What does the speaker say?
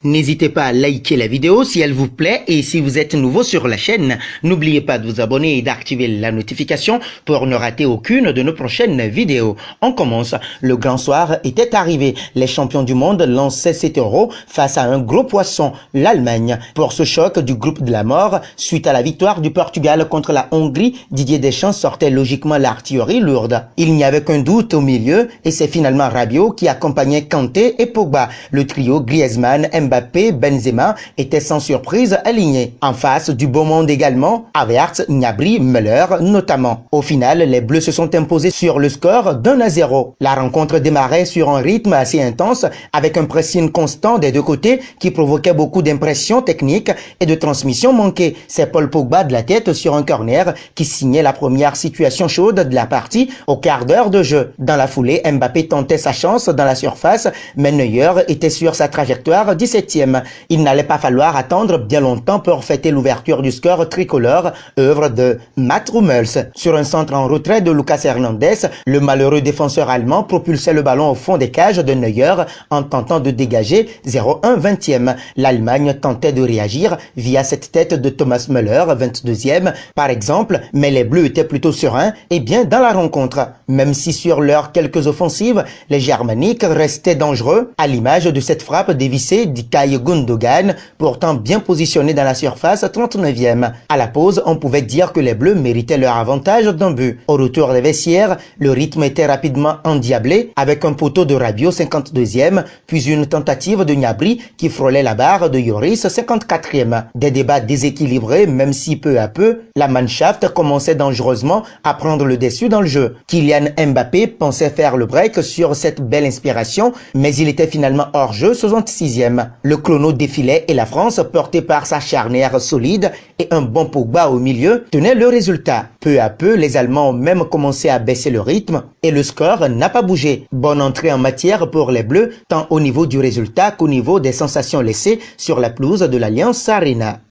N'hésitez pas à liker la vidéo si elle vous plaît et si vous êtes nouveau sur la chaîne, n'oubliez pas de vous abonner et d'activer la notification pour ne rater aucune de nos prochaines vidéos. On commence. Le grand soir était arrivé. Les champions du monde lançaient ses taureaux face à un gros poisson, l'Allemagne. Pour ce choc du groupe de la mort, suite à la victoire du Portugal contre la Hongrie, Didier Deschamps sortait logiquement l'artillerie lourde. Il n'y avait qu'un doute au milieu et c'est finalement Rabiot qui accompagnait Kanté et Pogba. Le trio Griezmann, Mbappé, Benzema étaient sans surprise alignés. En face du beau monde également, Havertz, Gnabry, Müller notamment. Au final, les Bleus se sont imposés sur le score d'1-0. La rencontre démarrait sur un rythme assez intense avec un pressing constant des deux côtés qui provoquait beaucoup d'impressions techniques et de transmissions manquées. C'est Paul Pogba de la tête sur un corner qui signait la première situation chaude de la partie au quart d'heure de jeu. Dans la foulée, Mbappé tentait sa chance dans la surface, mais Neuer était sur sa trajectoire 17e. Il n'allait pas falloir attendre bien longtemps pour fêter l'ouverture du score tricolore, œuvre de Mats Hummels. Sur un centre en retrait de Lucas Hernandez, le malheureux défenseur allemand propulsait le ballon au fond des cages de Neuer en tentant de dégager 0-1 20e. L'Allemagne tentait de réagir via cette tête de Thomas Müller, 22e par exemple, mais les Bleus étaient plutôt sereins et bien dans la rencontre. Même si sur leurs quelques offensives, les Germaniques restaient dangereux, à l'image de cette frappe dévissée d'Ilkay Gundogan, pourtant bien positionné dans la surface 39e. À la pause, on pouvait dire que les Bleus méritaient leur avantage d'un but. Au retour des vestiaires, le rythme était rapidement endiablé avec un poteau de Rabiot 52e, puis une tentative de Gnabry qui frôlait la barre de Lloris 54e. Des débats déséquilibrés, même si peu à peu, la Mannschaft commençait dangereusement à prendre le dessus dans le jeu. Kylian Mbappé pensait faire le break sur cette belle inspiration, mais il était finalement hors jeu 66e. Le chrono défilait et la France, portée par sa charnière solide et un bon Pogba au milieu, tenait le résultat. Peu à peu, les Allemands ont même commencé à baisser le rythme et le score n'a pas bougé. Bonne entrée en matière pour les Bleus, tant au niveau du résultat qu'au niveau des sensations laissées sur la pelouse de l'Allianz Arena.